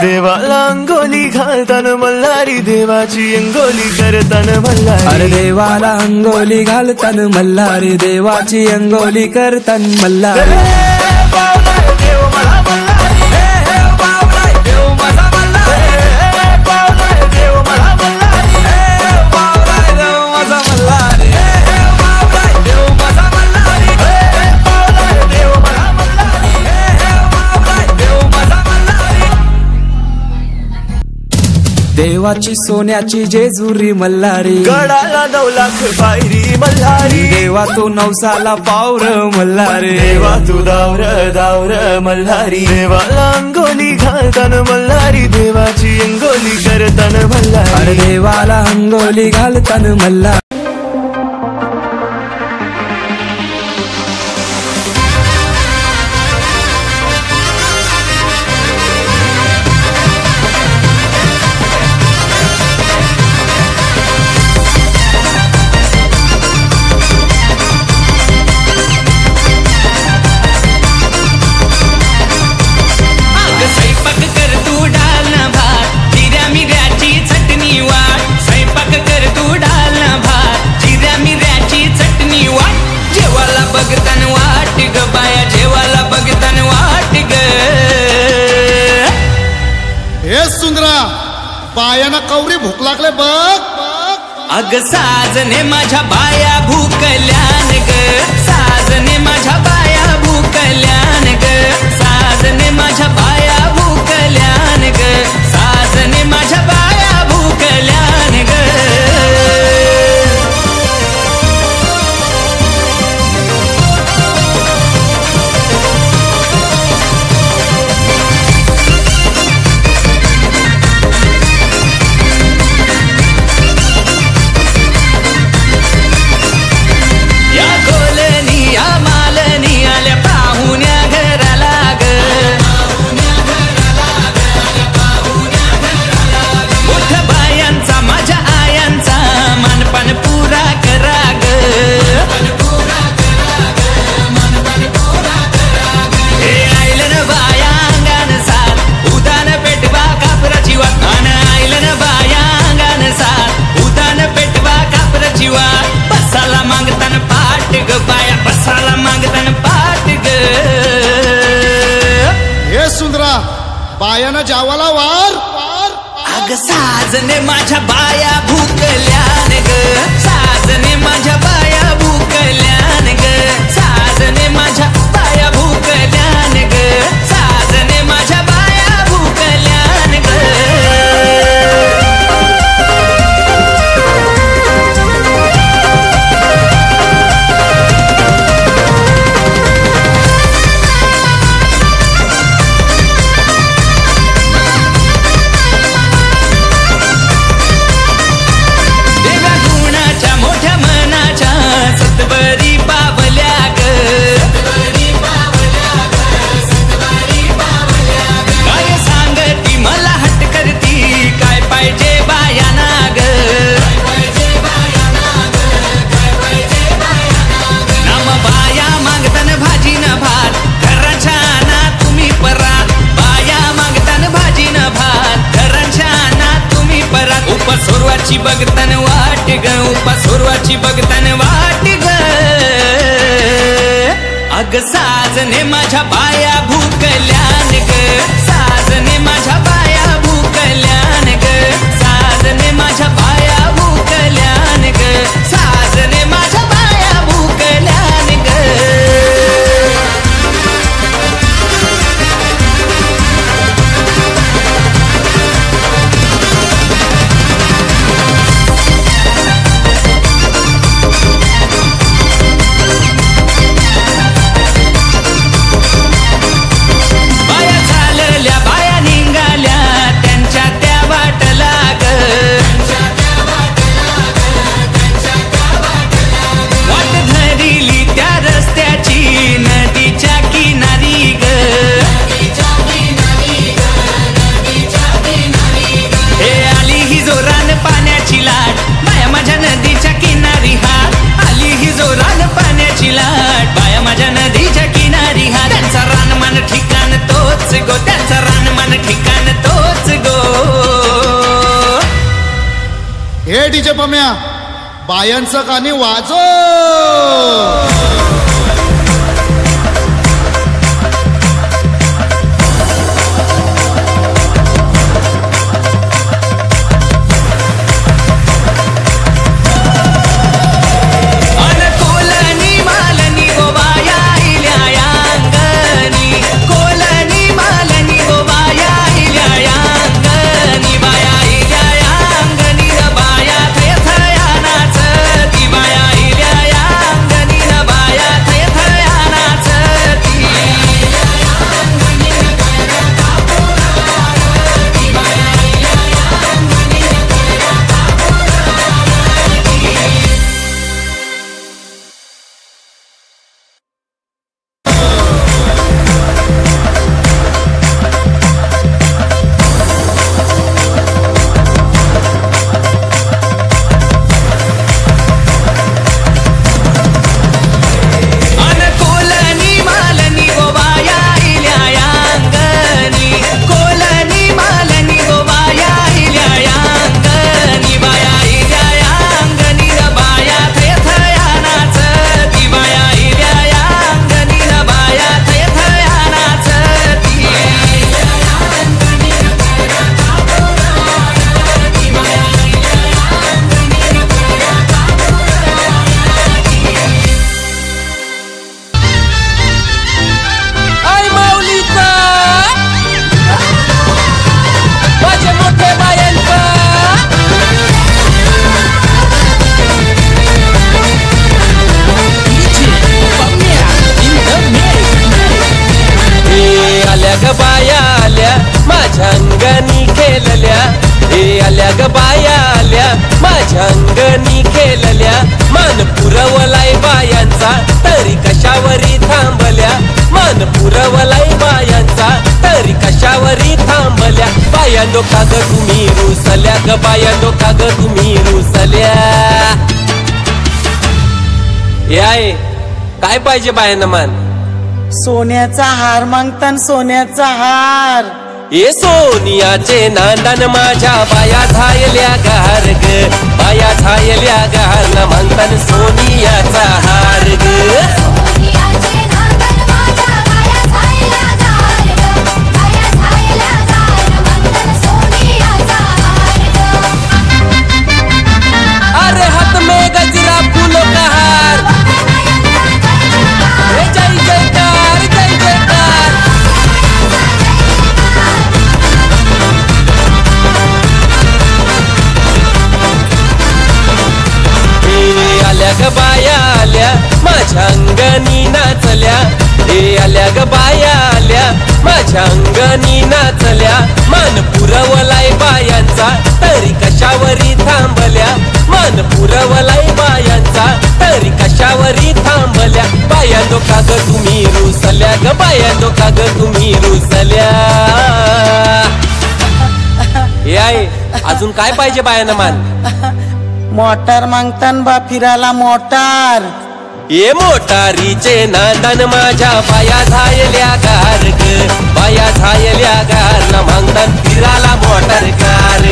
देवाला अंगोली घालतान मल्हारी देवाची अंगोली करतान मल्हारी। अरे देवाला अंगोली घालतान मल्हारी देवाची अंगोली करतान मल्हारी। देवाची सोन्याची जेजुरी मल्हारी, गडाला 9 लाख पायरी मल्हारी। देवा तू नवसाला पावर मल्हारी, देवा तू दावर दावर मल्हारी। देवाला अंगोली घालतान मल्हारी देवाची अंगोली करतान मल्हारी। अरे देवाला अंगोली घालतान मल्हारी। सुंदरा बायाना कवरी भूक लागले बघ। अग साजने माझ्या बाया भूकल्यान ग, साजने माझ्या बाया भूकल्यान ग, साजने माझ्या बाया भूकल्यान ग, साजने माझ्या बाया भूकल्यान ग। या मालनी आल्या पाहुण्या घराला सुंदरा बायाना जावाला वार अग साजने माझ्या बाया भूकल्यान ग साजने माझ्या बाया भूकल्यान ग साजने माझ्या बाया भूकल्यान ग साजने माझ्या बाया भूकल्यान ग बघतन वाट ग उपासोरवाची बघतन वाट ग अग साजने माझ्या बाया भूकल्यान ग साजने माझ्या बाया भूकल्यान ग साजने माझ्या बाया भूकल्यान ग साजने माझ्या बाया भूकल्यान ग हे डीजे पम्या बायांचं गाणे वाजव अंगणी खेळल्या मान पुरवलाय बायांचा तरी कशावरी थांबल्या मान पुरवलाय बायांचा तरी कशावरी थांबल्या बायांनो का ग तुम्ही रुसल्या ग बायांनो का ग तुम्ही रुसल्या याय काय पाहिजे बायांना मान सोन्याचा हार मागतान सोन्याचा हार ये सोनियाचे नांदन माझ्या बाया झायल्या गार ग बाया झायल्या गार न म्हणतान सोनियाचा हार ग माझ्या अंगणी नाचल्या मान पुरवलाय बायांचा तरी कशावरी थांबल्या मान पुरवलाय बायांचा तरी कशावरी थांबल्या बायांनो का ग तुम्ही रुसल्या ग बायांनो का ग तुम्ही रुसल्या याय अजून काय पाहिजे बायांना मान मोटार मागतान बा फिरायला मोटार ये मोटारीचे नांदन माझ्या बाया झायल्या गार ग बाया झायल्या गार ना मागतान फिराला मोटार कार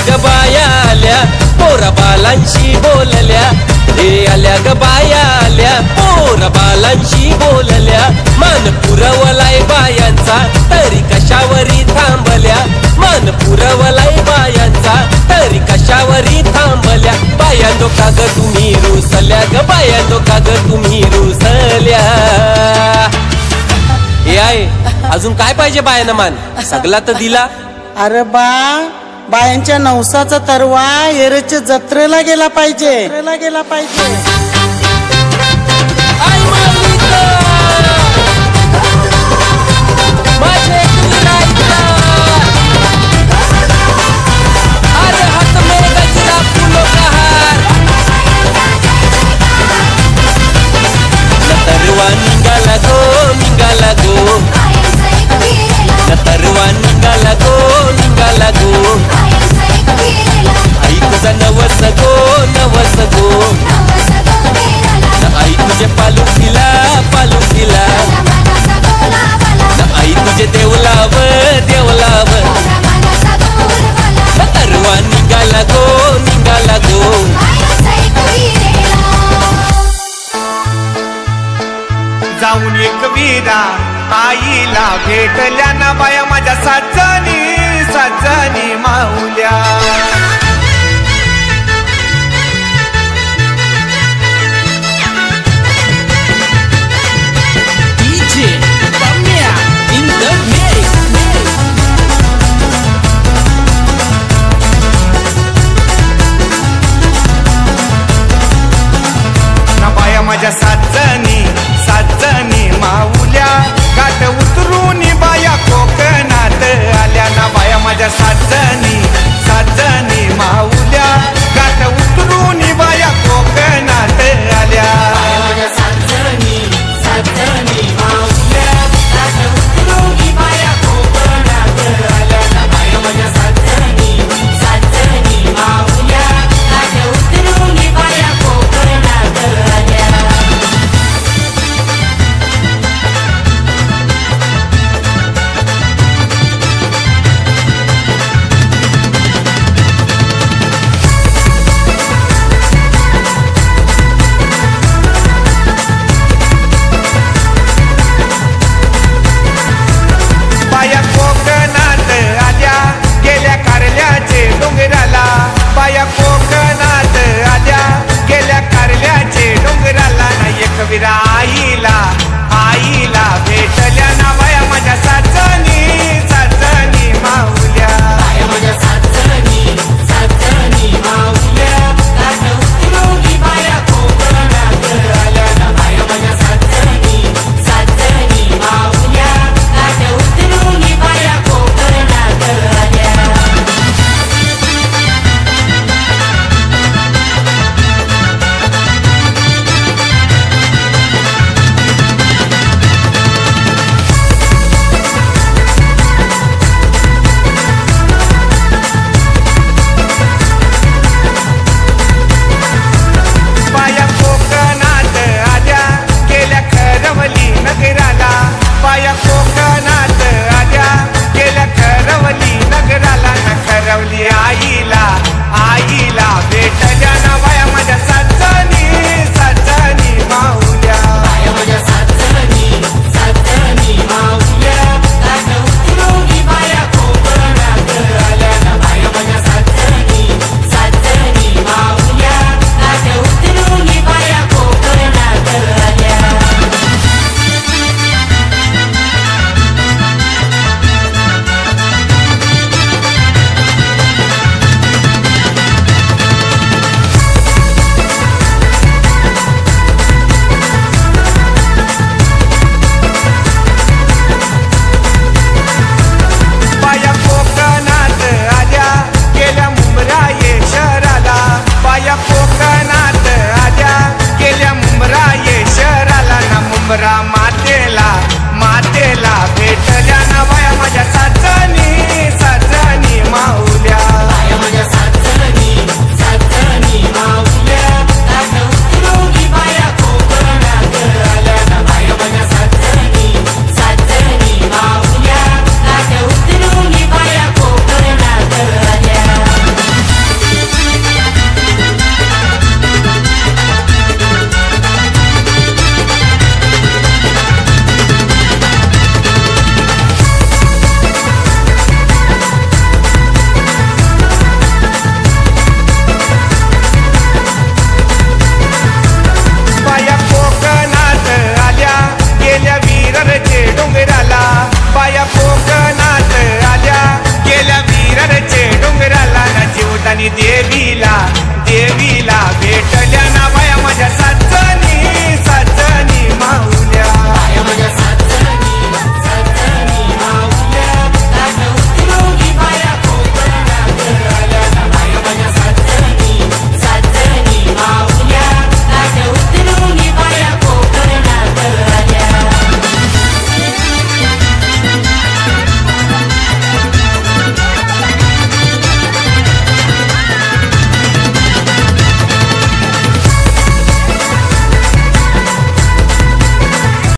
ग बाया आल्या पोरा बालांशी बोलल्या रे आल्या ग बाया आल्या पोरा बालांशी बोलल्या मान पुरवलाय बायांचा तरी कशावरी थांबल्या मान पुरवलाय बायांचा तरी कशावरी थांबल्या बायांनो का ग तुम्ही रुसल्या ग बायांनो का ग तुम्ही रुसल्या याय अजून काय पाहिजे बायांना मान सगळा तर दिला अरे बा बायांच्या नवसाचा तरवा एरेच्या जत्रेला गेला पाहिजे तरवा निघाला गो निघाला गो तरवा निघाला गो निघाला गो आई तुझा नवस गो आई तुझे पालुखीला आई तुझे देवलाव तरवा निघाला गो जाऊन एक वीरा आईला भेटल्या ना बाया माझ्या साथ